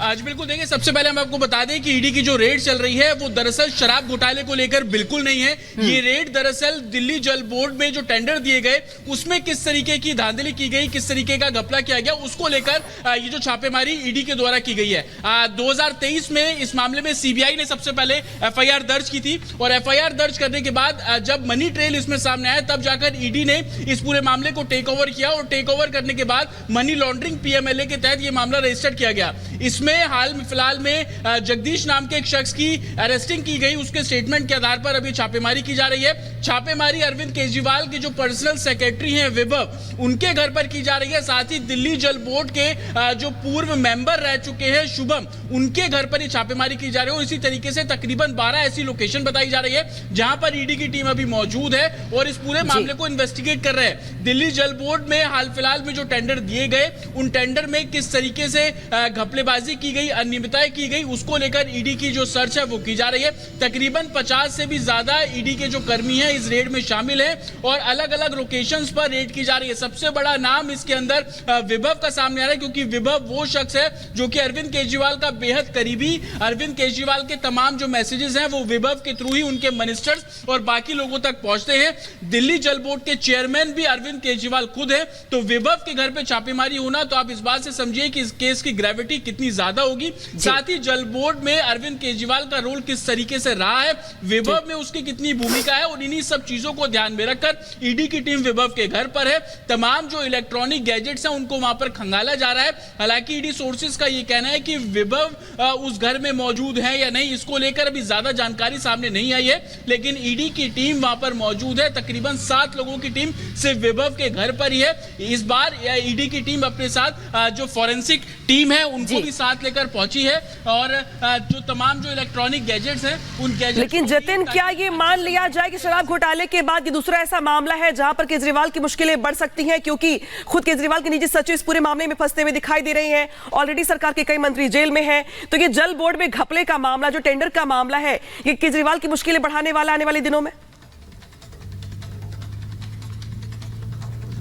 आज बिल्कुल देंगे। सबसे पहले हम आपको बता दें कि ईडी की जो रेड चल रही है वो दरअसल शराब घोटाले को लेकर बिल्कुल नहीं है। ये रेड दरअसल दिल्ली जल बोर्ड में जो टेंडर दिए गए उसमें किस तरीके की धांधली की गई, किस तरीके का घपला किया गया, उसको लेकर ये जो छापेमारी ईडी के द्वारा की गई है। 2023 में इस मामले में सीबीआई ने सबसे पहले एफआईआर दर्ज की थी और एफआईआर दर्ज करने के बाद जब मनी ट्रेल इसमें सामने आया तब जाकर ईडी ने इस पूरे मामले को टेक ओवर किया और टेक ओवर करने के बाद मनी लॉन्ड्रिंग पीएमएलए के तहत ये मामला रजिस्टर किया गया। इसमें हाल फिलहाल में जगदीश नाम के एक शख्स की अरेस्टिंग की गई। उसके स्टेटमेंट के आधार पर अभी छापेमारी की जा रही है। छापेमारी अरविंद केजरीवाल के जो पर्सनल सेक्रेटरी हैं विभव, उनके घर पर की जा रही है। साथ ही दिल्ली जल बोर्ड के जो पूर्व मेंबर रह चुके हैं शुभम, उनके घर पर ही छापेमारी की जा रही है। और इसी तरीके से तकरीबन 12 ऐसी लोकेशन बताई जा रही है जहां पर ईडी की टीम अभी मौजूद है और इस पूरे मामले को इन्वेस्टिगेट कर रहे हैं। दिल्ली जल बोर्ड में हाल फिलहाल में जो टेंडर दिए गए उन टेंडर में किस तरीके से घपलेबाजी की गई, अनियमितताएं की गई, उसको लेकर ईडी की जो सर्च है वो की जा रही है। तकरीबन 50 से भी ज्यादा ईडी के जो कर्मी हैं इस रेड में शामिल हैं और अलग अलग लोकेशंस पर रेड की जा रही है। सबसे बड़ा नाम इसके अंदर विभव का सामने आ रहा है क्योंकि विभव वो शख्स है जो कि अरविंद केजरीवाल का बेहद करीबी। अरविंद केजरीवाल के तमाम जो मैसेजेस हैं वो विभव के थ्रू ही उनके मिनिस्टर्स और बाकी लोगों तक पहुंचते हैं। दिल्ली जल बोर्ड के चेयरमैन भी अरविंद केजरीवाल खुद है। तो विभव के घर पे छापेमारी होना तो आप इस बात से समझिए कि इस केस की ग्रेविटी कितनी ज्यादा होगी। साथ ही जल बोर्ड में अरविंद केजरीवाल का रोल किस तरीके से रहा है, विभव में उसकी कितनी भूमिका है और इन्हीं सब चीजों को ध्यान में रखकर ईडी की टीम विभव के घर पर है। तमाम जो इलेक्ट्रॉनिक गैजेट्स हैं उनको वहां पर खंगाला जा रहा है। हालांकि ईडी सोर्सेज का ये कहना है कि विभव उस घर में मौजूद है या नहीं, इसको लेकर अभी ज्यादा जानकारी सामने नहीं आई है। लेकिन ईडी की टीम वहां पर मौजूद है। तकरीबन 7 लोगों की टीम सिर्फ विभव के घर पर ही है। इस बार ईडी की टीम अपने साथ जो फॉरेंसिक टीम है उनको भी साथ लेकर पहुंची है और जो तमाम जो इलेक्ट्रॉनिक गैजेट्स हैं उन गैजेट्स। लेकिन जतिन, क्या ये मान लिया जाए कि शराब घोटाले के बाद ये दूसरा ऐसा मामला है जहां पर केजरीवाल की मुश्किलें बढ़ सकती हैं, क्योंकि खुद केजरीवाल के निजी सचिव इस पूरे मामले में फंसते हुए दिखाई दे रहे हैं। ऑलरेडी सरकार के कई मंत्री जेल में हैं। तो ये जल बोर्ड में घपले का मामला, जो टेंडर का मामला है, ये केजरीवाल की मुश्किलें बढ़ाने वाला आने वाले दिनों में।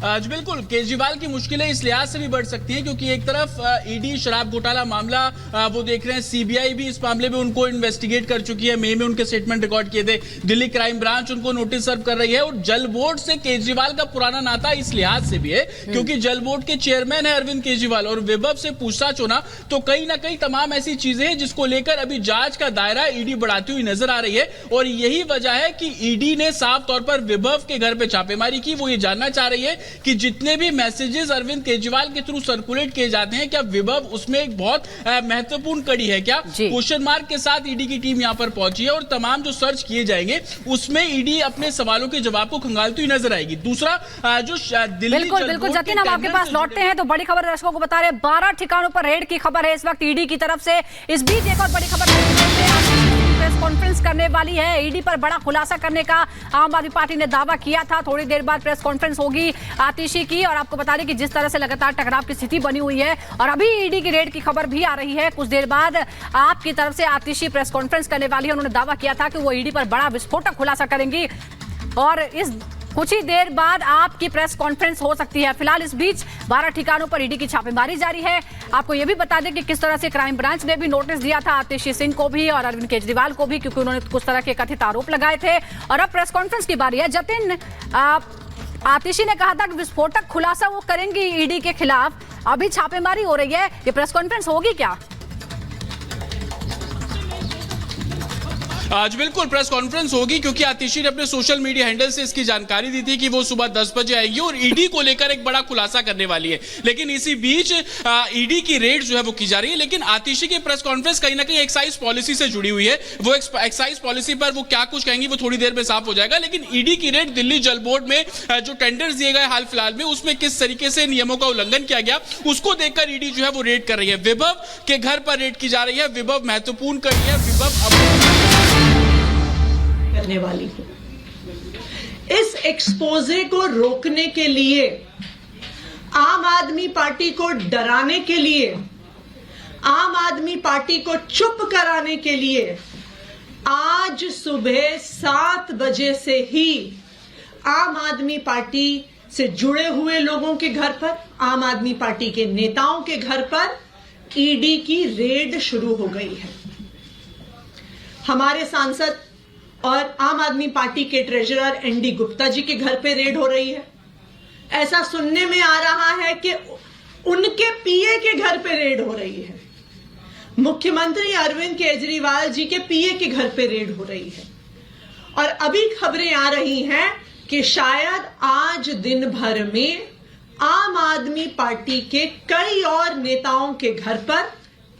जी बिल्कुल, केजरीवाल की मुश्किलें इस लिहाज से भी बढ़ सकती हैं क्योंकि एक तरफ ईडी शराब घोटाला मामला वो देख रहे हैं, सीबीआई भी इस मामले में उनको इन्वेस्टिगेट कर चुकी है। मई में उनके स्टेटमेंट रिकॉर्ड किए थे, दिल्ली क्राइम ब्रांच उनको नोटिस सर्व कर रही है। और जल बोर्ड से केजरीवाल का पुराना नाता इस लिहाज से भी है क्योंकि जल बोर्ड के चेयरमैन है अरविंद केजरीवाल और विभव से पूछताछ होना तो कहीं ना कहीं तमाम ऐसी चीजें हैं जिसको लेकर अभी जांच का दायरा ईडी बढ़ाती हुई नजर आ रही है। और यही वजह है कि ईडी ने साफ तौर पर विभव के घर पे छापेमारी की। वो ये जानना चाह रही है कि जितने भी मैसेजेस अरविंद केजरीवाल के थ्रू सर्कुलेट किए जाते हैं, क्या विभव उसमें एक बहुत महत्वपूर्ण कड़ी है क्या? क्वेश्चन मार्क के साथ ईडी की टीम यहां पर पहुंची है और तमाम जो सर्च किए जाएंगे उसमें ईडी अपने सवालों के जवाब को खंगालती हुई नजर आएगी। दूसरा जो दिल्ली बिल्कुल जतिन, हम आपके पास लौटते हैं तो बड़ी खबर दर्शकों को बता रहे हैं, 12 ठिकानों पर रेड की खबर है इस वक्त ईडी की तरफ से। इस बीच एक और बड़ी खबर प्रेस कॉन्फ्रेंस करने वाली है। ईडी पर बड़ा खुलासा करने का आम आदमी पार्टी ने दावा किया था। थोड़ी देर बाद प्रेस कॉन्फ्रेंस होगी आतिशी की और आपको बता दें कि जिस तरह से लगातार टकराव की स्थिति बनी हुई है और अभी ईडी की रेड की खबर भी आ रही है। कुछ देर बाद आपकी तरफ से आतिशी प्रेस कॉन्फ्रेंस करने वाली है। उन्होंने दावा किया था कि वो ईडी पर बड़ा विस्फोटक खुलासा करेंगी और इस कुछ ही देर बाद आपकी प्रेस कॉन्फ्रेंस हो सकती है। फिलहाल इस बीच 12 ठिकानों पर ईडी की छापेमारी जारी है। आपको यह भी बता दें कि किस तरह से क्राइम ब्रांच ने भी नोटिस दिया था आतिशी सिंह को भी और अरविंद केजरीवाल को भी, क्योंकि उन्होंने कुछ तरह के कथित आरोप लगाए थे। और अब प्रेस कॉन्फ्रेंस की बारी है। जतिन, आतिशी ने कहा था कि विस्फोटक खुलासा वो करेंगी ईडी के खिलाफ। अभी छापेमारी हो रही है, ये प्रेस कॉन्फ्रेंस होगी क्या? आज बिल्कुल प्रेस कॉन्फ्रेंस होगी क्योंकि आतिशी ने अपने सोशल मीडिया हैंडल से इसकी जानकारी दी थी कि वो सुबह 10 बजे आएगी और ईडी को लेकर एक बड़ा खुलासा करने वाली है। लेकिन इसी बीच ईडी की रेड जो है वो की जा रही है। लेकिन आतिशी की प्रेस कॉन्फ्रेंस कहीं ना कहीं एक्साइज पॉलिसी से जुड़ी हुई है। वो एक्साइज पॉलिसी पर वो क्या कुछ कहेंगी वो थोड़ी देर में साफ हो जाएगा। लेकिन ईडी की रेड दिल्ली जल बोर्ड में जो टेंडर्स दिए गए हाल फिलहाल में उसमें किस तरीके से नियमों का उल्लंघन किया गया उसको देखकर ईडी जो है वो रेड कर रही है। विभव के घर पर रेड की जा रही है। विभव महत्वपूर्ण कड़ी है। विभव करने वाली है। इस एक्सपोजे को रोकने के लिए, आम आदमी पार्टी को डराने के लिए, आम आदमी पार्टी को चुप कराने के लिए आज सुबह 7 बजे से ही आम आदमी पार्टी से जुड़े हुए लोगों के घर पर, आम आदमी पार्टी के नेताओं के घर पर ईडी की रेड शुरू हो गई है। हमारे सांसद और आम आदमी पार्टी के ट्रेजरर एनडी गुप्ता जी के घर पे रेड हो रही है। ऐसा सुनने में आ रहा है कि उनके पीए के घर पे रेड हो रही है। मुख्यमंत्री अरविंद केजरीवाल जी के पीए के घर पे रेड हो रही है। और अभी खबरें आ रही हैं कि शायद आज दिन भर में आम आदमी पार्टी के कई और नेताओं के घर पर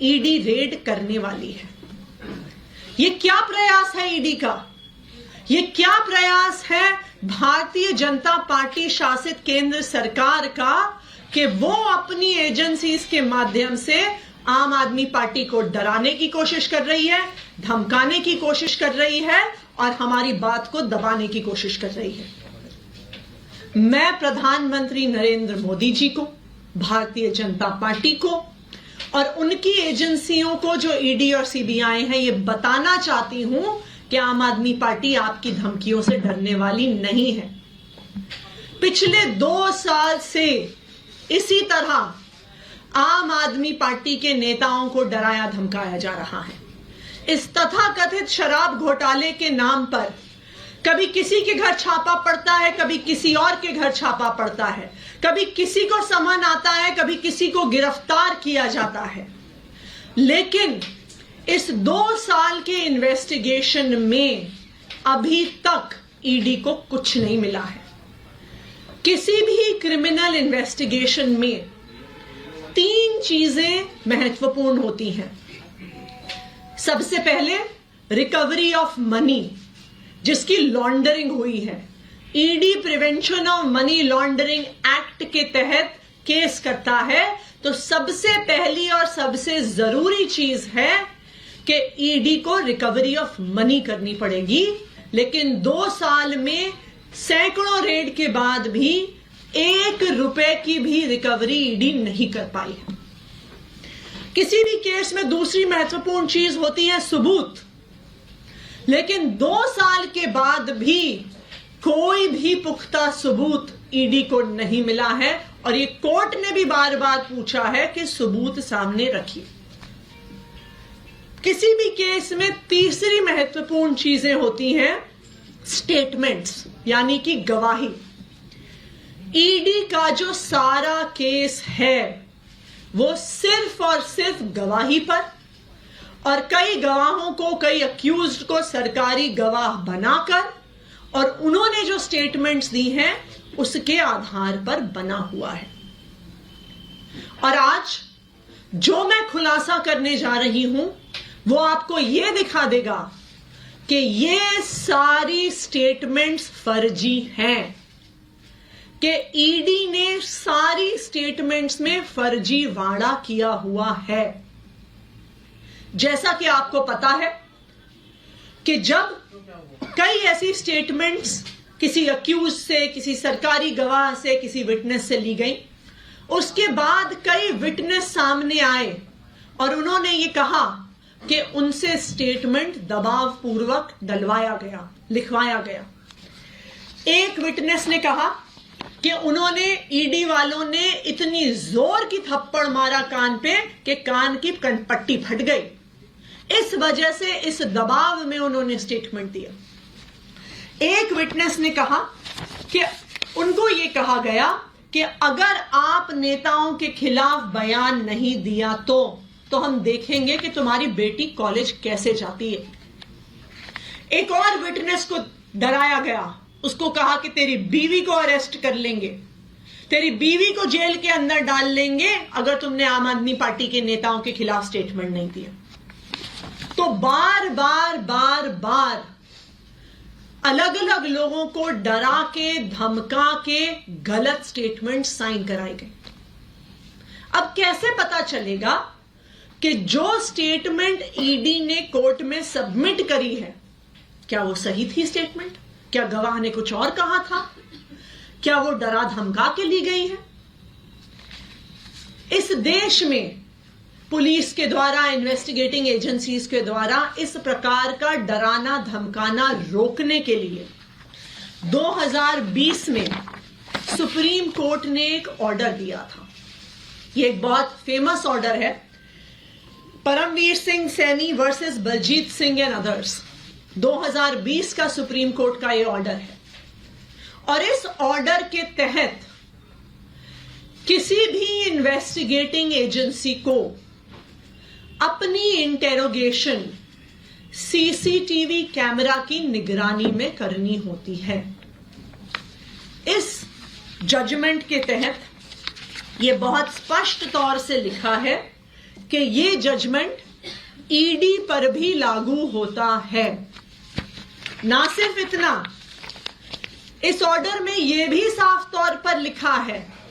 ईडी रेड करने वाली है। ये क्या प्रयास है ईडी का? ये क्या प्रयास है भारतीय जनता पार्टी शासित केंद्र सरकार का कि वो अपनी एजेंसीज के माध्यम से आम आदमी पार्टी को डराने की कोशिश कर रही है, धमकाने की कोशिश कर रही है और हमारी बात को दबाने की कोशिश कर रही है। मैं प्रधानमंत्री नरेंद्र मोदी जी को, भारतीय जनता पार्टी को और उनकी एजेंसियों को जो ईडी और सीबीआई है, ये बताना चाहती हूं कि आम आदमी पार्टी आपकी धमकियों से डरने वाली नहीं है। पिछले 2 साल से इसी तरह आम आदमी पार्टी के नेताओं को डराया धमकाया जा रहा है। इस तथाकथित शराब घोटाले के नाम पर कभी किसी के घर छापा पड़ता है, कभी किसी और के घर छापा पड़ता है, कभी किसी को समन आता है, कभी किसी को गिरफ्तार किया जाता है। लेकिन इस 2 साल के इन्वेस्टिगेशन में अभी तक ईडी को कुछ नहीं मिला है। किसी भी क्रिमिनल इन्वेस्टिगेशन में 3 चीजें महत्वपूर्ण होती हैं। सबसे पहले रिकवरी ऑफ मनी, जिसकी लॉन्ड्रिंग हुई है। ED prevention of money laundering act के तहत केस करता है तो सबसे पहली और सबसे जरूरी चीज है कि ईडी को रिकवरी ऑफ मनी करनी पड़ेगी। लेकिन 2 साल में सैकड़ों रेड के बाद भी 1 रुपए की भी रिकवरी ईडी नहीं कर पाई है। किसी भी केस में दूसरी महत्वपूर्ण चीज होती है सबूत। लेकिन 2 साल के बाद भी कोई भी पुख्ता सबूत ईडी को नहीं मिला है और ये कोर्ट ने भी बार बार पूछा है कि सबूत सामने रखिए। किसी भी केस में तीसरी महत्वपूर्ण चीजें होती हैं स्टेटमेंट्स, यानी कि गवाही। ईडी का जो सारा केस है वो सिर्फ और सिर्फ गवाही पर और कई गवाहों को, कई अक्यूज्ड को सरकारी गवाह बनाकर और उन्होंने जो स्टेटमेंट्स दी हैं उसके आधार पर बना हुआ है। और आज जो मैं खुलासा करने जा रही हूं वो आपको यह दिखा देगा कि ये सारी स्टेटमेंट्स फर्जी हैं, कि ईडी ने सारी स्टेटमेंट्स में फर्जीवाड़ा किया हुआ है। जैसा कि आपको पता है कि जब कई ऐसी स्टेटमेंट्स किसी अक्यूज से, किसी सरकारी गवाह से, किसी विटनेस से ली गई, उसके बाद कई विटनेस सामने आए और उन्होंने ये कहा कि उनसे स्टेटमेंट दबाव पूर्वक डलवाया गया, लिखवाया गया। एक विटनेस ने कहा कि उन्होंने, ईडी वालों ने इतनी जोर की थप्पड़ मारा कान पे कि कान की कनपट्टी फट गई। इस वजह से इस दबाव में उन्होंने स्टेटमेंट दिया। एक विटनेस ने कहा कि उनको यह कहा गया कि अगर आप नेताओं के खिलाफ बयान नहीं दिया तो हम देखेंगे कि तुम्हारी बेटी कॉलेज कैसे जाती है। एक और विटनेस को डराया गया, उसको कहा कि तेरी बीवी को अरेस्ट कर लेंगे, तेरी बीवी को जेल के अंदर डाल लेंगे अगर तुमने आम आदमी पार्टी के नेताओं के खिलाफ स्टेटमेंट नहीं दिया। तो बार बार अलग अलग लोगों को डरा के, धमका के गलत स्टेटमेंट साइन कराए गए। अब कैसे पता चलेगा कि जो स्टेटमेंट ईडी ने कोर्ट में सबमिट करी है, क्या वो सही थी स्टेटमेंट? क्या गवाह ने कुछ और कहा था? क्या वो डरा धमका के ली गई है? इस देश में पुलिस के द्वारा, इन्वेस्टिगेटिंग एजेंसीज के द्वारा इस प्रकार का डराना धमकाना रोकने के लिए 2020 में सुप्रीम कोर्ट ने एक ऑर्डर दिया था। यह एक बहुत फेमस ऑर्डर है Paramvir Singh Saini versus Baljit Singh and others 2020 का सुप्रीम कोर्ट का ये ऑर्डर है और इस ऑर्डर के तहत किसी भी इन्वेस्टिगेटिंग एजेंसी को अपनी इंटेरोगेशन सीसीटीवी कैमरा की निगरानी में करनी होती है। इस जजमेंट के तहत यह बहुत स्पष्ट तौर से लिखा है कि यह जजमेंट ईडी पर भी लागू होता है। ना सिर्फ इतना, इस ऑर्डर में यह भी साफ तौर पर लिखा है